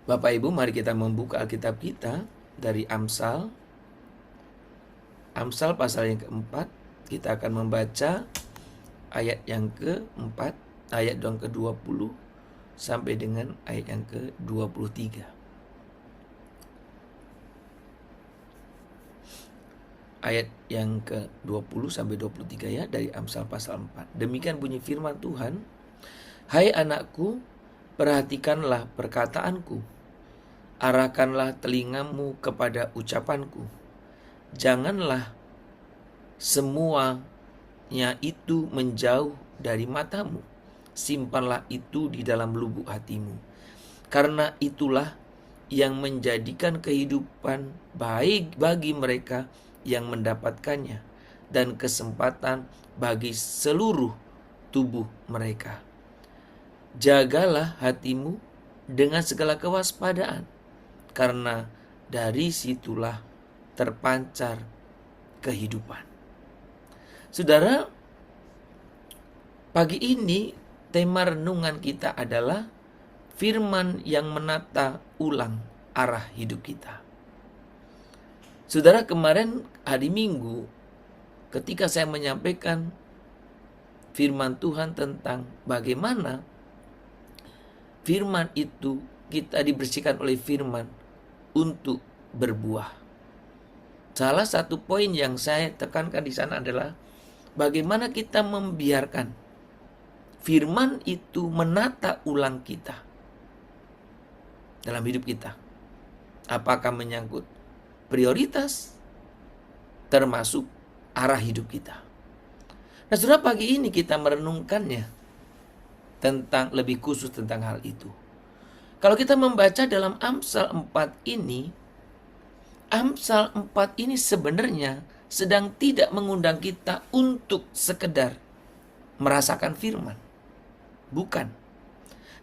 Bapak Ibu, mari kita membuka Alkitab kita dari Amsal. Amsal pasal yang keempat. Kita akan membaca ayat yang keempat, ayat yang ke-20 sampai dengan ayat yang ke-23. Ayat yang ke-20 sampai 23 ya, dari Amsal pasal 4. Demikian bunyi firman Tuhan. Hai anakku, perhatikanlah perkataanku. Arahkanlah telingamu kepada ucapanku. Janganlah semuanya itu menjauh dari matamu. Simpanlah itu di dalam lubuk hatimu. Karena itulah yang menjadikan kehidupan baik bagi mereka yang mendapatkannya, dan kesempatan bagi seluruh tubuh mereka. Jagalah hatimu dengan segala kewaspadaan, karena dari situlah terpancar kehidupan. Saudara, pagi ini tema renungan kita adalah firman yang menata ulang arah hidup kita. Saudara, kemarin hari Minggu ketika saya menyampaikan firman Tuhan tentang bagaimana firman itu kita dibersihkan oleh firman untuk berbuah. Salah satu poin yang saya tekankan di sana adalah bagaimana kita membiarkan firman itu menata ulang kita dalam hidup kita. Apakah menyangkut prioritas termasuk arah hidup kita. Nah, saudara, pagi ini kita merenungkannya tentang lebih khusus tentang hal itu. Kalau kita membaca dalam Amsal 4 ini, Amsal 4 ini sebenarnya sedang tidak mengundang kita untuk sekedar merasakan firman. Bukan.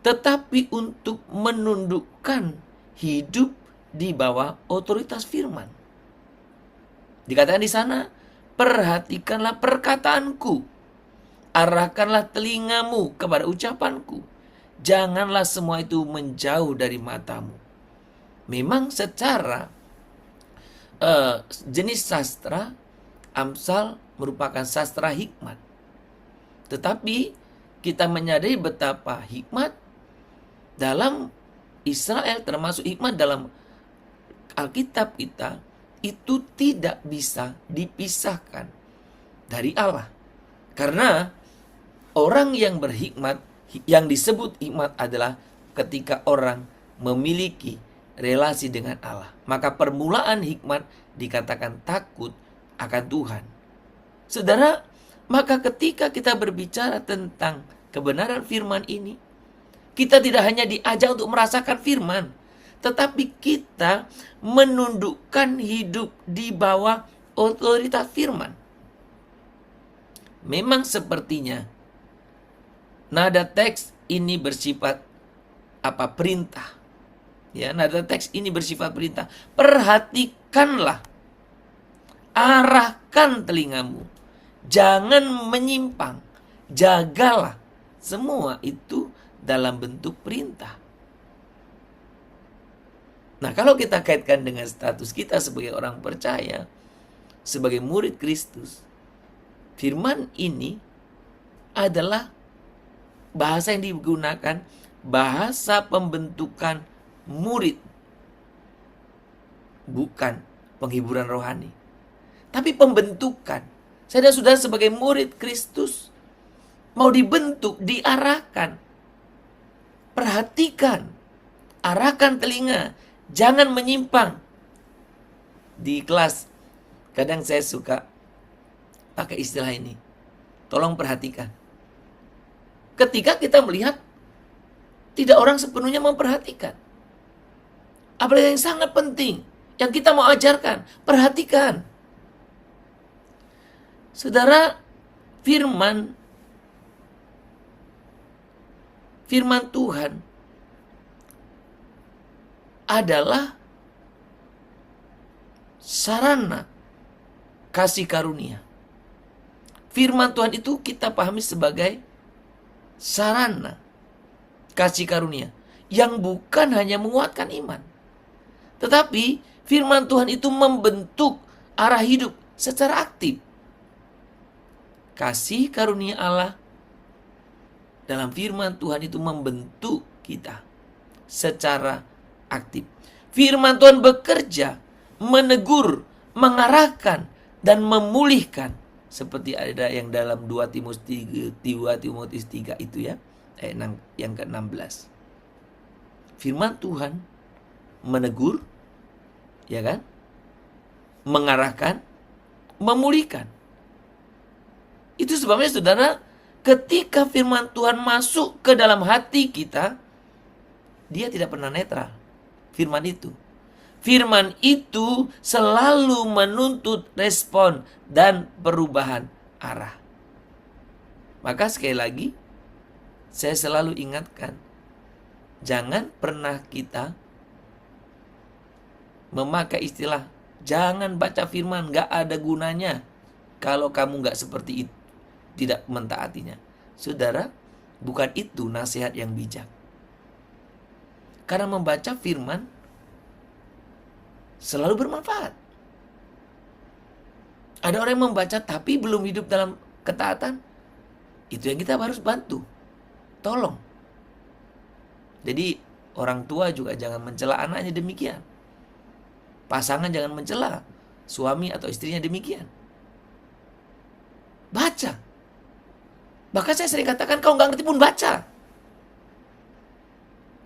Tetapi untuk menundukkan hidup di bawah otoritas firman. Dikatakan di sana, perhatikanlah perkataanku. Arahkanlah telingamu kepada ucapanku. Janganlah semua itu menjauh dari matamu. Memang secara jenis sastra, Amsal merupakan sastra hikmat. Tetapi kita menyadari betapa hikmat dalam Israel, termasuk hikmat dalam Alkitab kita, itu tidak bisa dipisahkan dari Allah. Karena orang yang berhikmat, yang disebut hikmat adalah ketika orang memiliki relasi dengan Allah. Maka permulaan hikmat dikatakan takut akan Tuhan. Saudara, maka ketika kita berbicara tentang kebenaran firman ini, kita tidak hanya diajak untuk merasakan firman, tetapi kita menundukkan hidup di bawah otoritas firman. Memang sepertinya nada teks ini bersifat perintah. Ya, nada teks ini bersifat perintah. Perhatikanlah, arahkan telingamu, jangan menyimpang, jagalah. Semua itu dalam bentuk perintah. Nah, kalau kita kaitkan dengan status kita sebagai orang percaya, sebagai murid Kristus, firman ini adalah bahasa yang digunakan, bahasa pembentukan murid. Bukan penghiburan rohani, tapi pembentukan. Saya dan saudara sebagai murid Kristus mau dibentuk, diarahkan. Perhatikan, arahkan telinga, jangan menyimpang. Di kelas kadang saya suka pakai istilah ini. Tolong perhatikan. Ketika kita melihat tidak orang sepenuhnya memperhatikan. Apalagi yang sangat penting yang kita mau ajarkan, perhatikan. Saudara, firman Tuhan adalah sarana kasih karunia. Firman Tuhan itu kita pahami sebagai sarana kasih karunia yang bukan hanya menguatkan iman, tetapi firman Tuhan itu membentuk arah hidup secara aktif. Kasih karunia Allah dalam firman Tuhan itu membentuk kita secara aktif. Firman Tuhan bekerja, menegur, mengarahkan, dan memulihkan. Seperti ada yang dalam 2 Timotius 3 itu ya, yang ke-16. Firman Tuhan menegur, ya kan? Mengarahkan, memulihkan. Itu sebabnya saudara, ketika firman Tuhan masuk ke dalam hati kita, dia tidak pernah netral. Firman itu selalu menuntut respon dan perubahan arah. Maka sekali lagi, saya selalu ingatkan, jangan pernah kita memakai istilah, jangan baca firman, gak ada gunanya kalau kamu gak seperti itu, tidak mentaatinya. Saudara, bukan itu nasihat yang bijak. Karena membaca firman selalu bermanfaat. Ada orang yang membaca tapi belum hidup dalam ketaatan. Itu yang kita harus bantu, tolong. Jadi orang tua juga jangan mencela anaknya demikian. Pasangan jangan mencela suami atau istrinya demikian. Baca. Bahkan saya sering katakan, kau gak ngerti pun baca.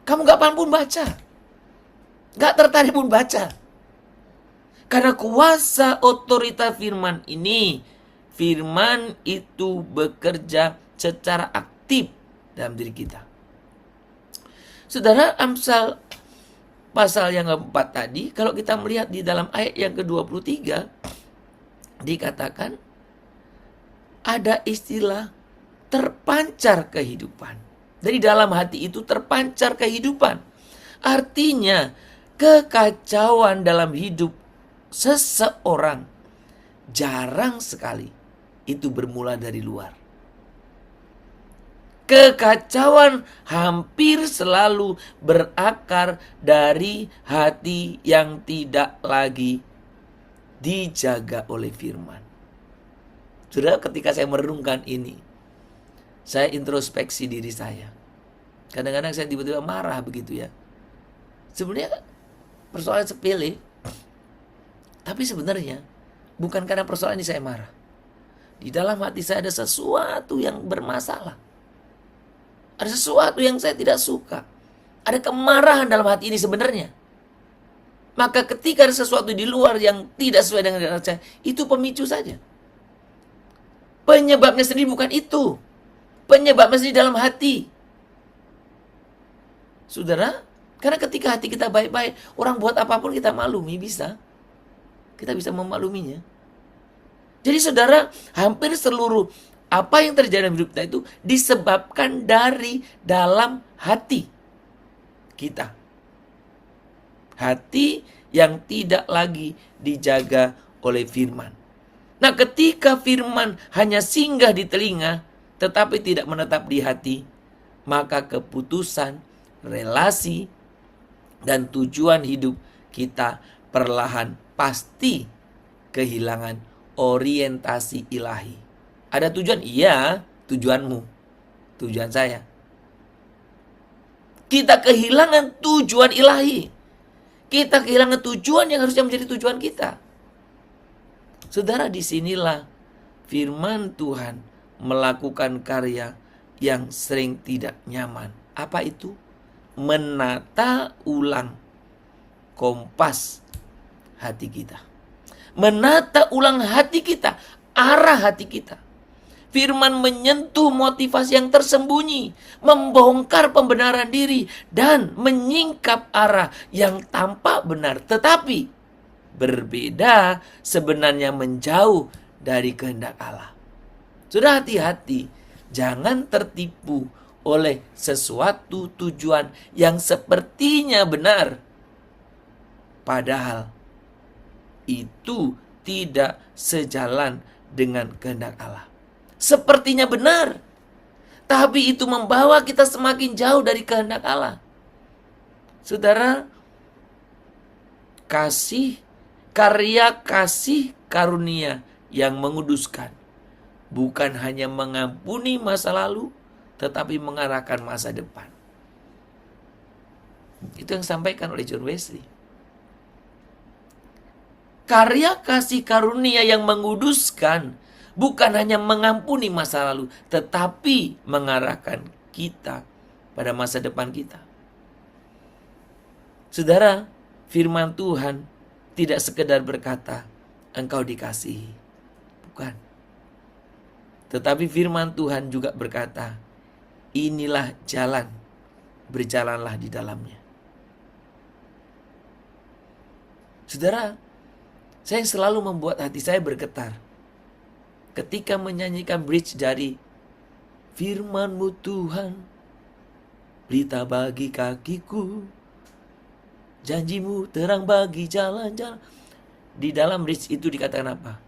Kamu gak paham pun baca. Gak tertarik pun baca. Karena kuasa otoritas firman ini, firman itu bekerja secara aktif dalam diri kita. Saudara, Amsal pasal yang keempat tadi, kalau kita melihat di dalam ayat yang ke-23, dikatakan ada istilah terpancar kehidupan. Dari dalam hati itu terpancar kehidupan. Artinya kekacauan dalam hidup seseorang jarang sekali itu bermula dari luar. Kekacauan hampir selalu berakar dari hati yang tidak lagi dijaga oleh firman. Saudara, ketika saya merenungkan ini, saya introspeksi diri saya. Kadang-kadang saya tiba-tiba marah begitu ya. Sebenarnya persoalan sepele. Tapi sebenarnya bukan karena persoalan ini saya marah. Di dalam hati saya ada sesuatu yang bermasalah. Ada sesuatu yang saya tidak suka. Ada kemarahan dalam hati ini sebenarnya. Maka ketika ada sesuatu di luar yang tidak sesuai dengan hati saya, itu pemicu saja. Penyebabnya sendiri bukan itu. Penyebabnya sendiri dalam hati. Saudara, karena ketika hati kita baik-baik, orang buat apapun kita maklumi, bisa. Kita bisa memakluminya. Jadi saudara, hampir seluruh apa yang terjadi dalam hidup kita itu disebabkan dari dalam hati kita. Hati yang tidak lagi dijaga oleh firman. Nah, ketika firman hanya singgah di telinga, tetapi tidak menetap di hati, maka keputusan, relasi, dan tujuan hidup kita perlahan pasti kehilangan orientasi ilahi. Ada tujuan? Iya, tujuanmu, tujuan saya. Kita kehilangan tujuan ilahi. Kita kehilangan tujuan yang harusnya menjadi tujuan kita. Saudara, disinilah firman Tuhan melakukan karya yang sering tidak nyaman. Apa itu? Menata ulang kompas hati kita. Menata ulang hati kita, arah hati kita. Firman menyentuh motivasi yang tersembunyi, membongkar pembenaran diri, dan menyingkap arah yang tampak benar, tetapi berbeda sebenarnya menjauh dari kehendak Allah. Sudah, hati-hati, jangan tertipu oleh sesuatu tujuan yang sepertinya benar, padahal itu tidak sejalan dengan kehendak Allah. Sepertinya benar, tapi itu membawa kita semakin jauh dari kehendak Allah. Saudara, karya kasih karunia yang menguduskan bukan hanya mengampuni masa lalu, tetapi mengarahkan masa depan. Itu yang disampaikan oleh John Wesley. Karya kasih karunia yang menguduskan bukan hanya mengampuni masa lalu, tetapi mengarahkan kita pada masa depan kita. Saudara, firman Tuhan tidak sekedar berkata, engkau dikasihi. Bukan. Tetapi firman Tuhan juga berkata, inilah jalan, berjalanlah di dalamnya. Saudara, saya selalu membuat hati saya bergetar ketika menyanyikan bridge dari firman-Mu Tuhan, berita bagi kakiku, janji-Mu terang bagi jalan-jalan. Di dalam bridge itu dikatakan apa?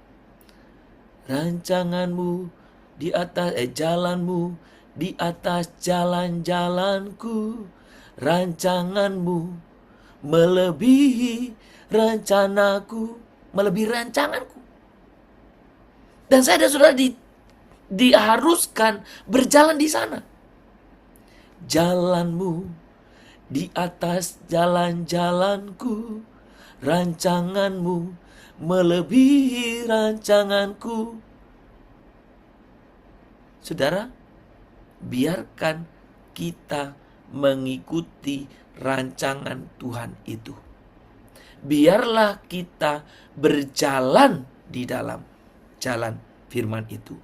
Rancangan-Mu di atas jalan-Mu di atas jalan-jalanku, rancangan-Mu melebihi rencanaku, melebihi rancanganku. Dan saya dan saudara diharuskan berjalan di sana. Jalan-Mu di atas jalan-jalanku, rancangan-Mu melebihi rancanganku. Saudara, biarkan kita mengikuti rancangan Tuhan itu. Biarlah kita berjalan di dalam jalan firman itu.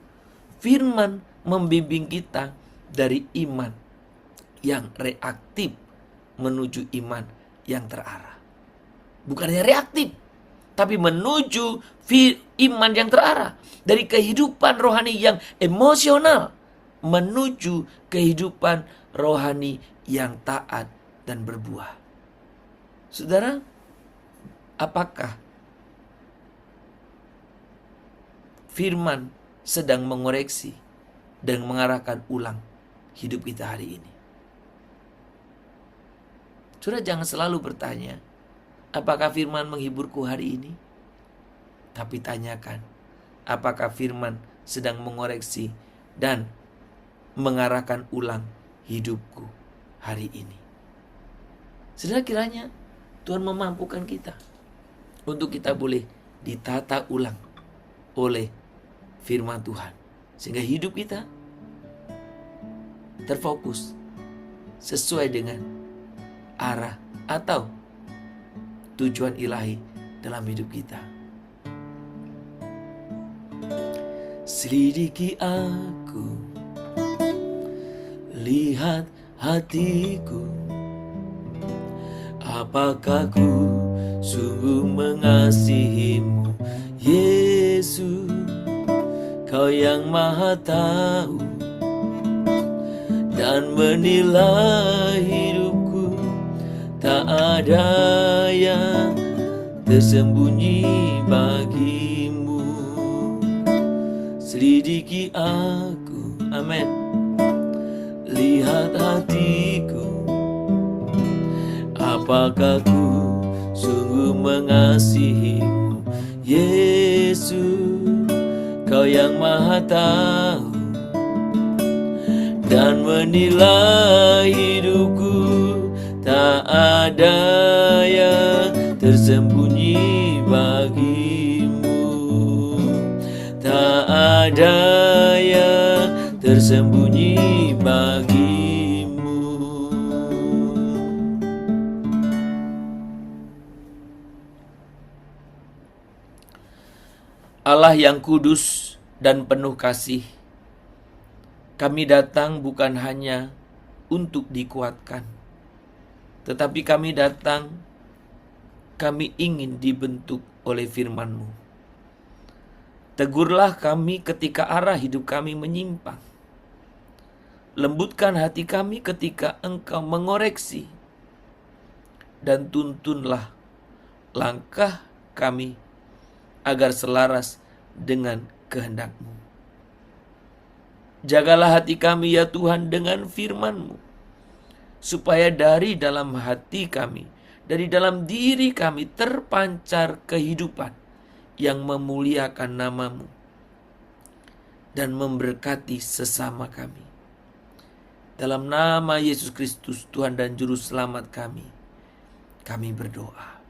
Firman membimbing kita dari iman yang reaktif menuju iman yang terarah. Bukan hanya reaktif, tapi menuju iman yang terarah. Dari kehidupan rohani yang emosional menuju kehidupan rohani yang taat dan berbuah. Saudara, apakah firman sedang mengoreksi dan mengarahkan ulang hidup kita hari ini? Saudara, jangan selalu bertanya, apakah firman menghiburku hari ini? Tapi tanyakan, apakah firman sedang mengoreksi dan mengarahkan ulang hidupku hari ini? Saudara, kiranya Tuhan memampukan kita untuk kita boleh ditata ulang oleh firman Tuhan, sehingga hidup kita terfokus sesuai dengan arah atau tujuan ilahi dalam hidup kita. Selidiki aku, lihat hatiku, apakah ku sungguh mengasihimu, Yesus, Kau yang Maha Tahu dan menilai hidupku. Tak ada yang tersembunyi bagimu. Selidiki aku, amin. Lihat hatiku, apakah ku sungguh mengasihimu, Yesus, Kau yang Maha Tahu dan menilai hidupku. Tak ada yang tersembunyi bagimu. Tak ada yang tersembunyi bagimu. Allah yang kudus dan penuh kasih, kami datang bukan hanya untuk dikuatkan, tetapi kami datang, kami ingin dibentuk oleh firman-Mu. Tegurlah kami ketika arah hidup kami menyimpang. Lembutkan hati kami ketika Engkau mengoreksi. Dan tuntunlah langkah kami agar selaras dengan kehendak-Mu. Jagalah hati kami ya Tuhan dengan firman-Mu, supaya dari dalam hati kami, dari dalam diri kami terpancar kehidupan yang memuliakan nama-Mu dan memberkati sesama kami. Dalam nama Yesus Kristus, Tuhan dan Juru Selamat kami berdoa.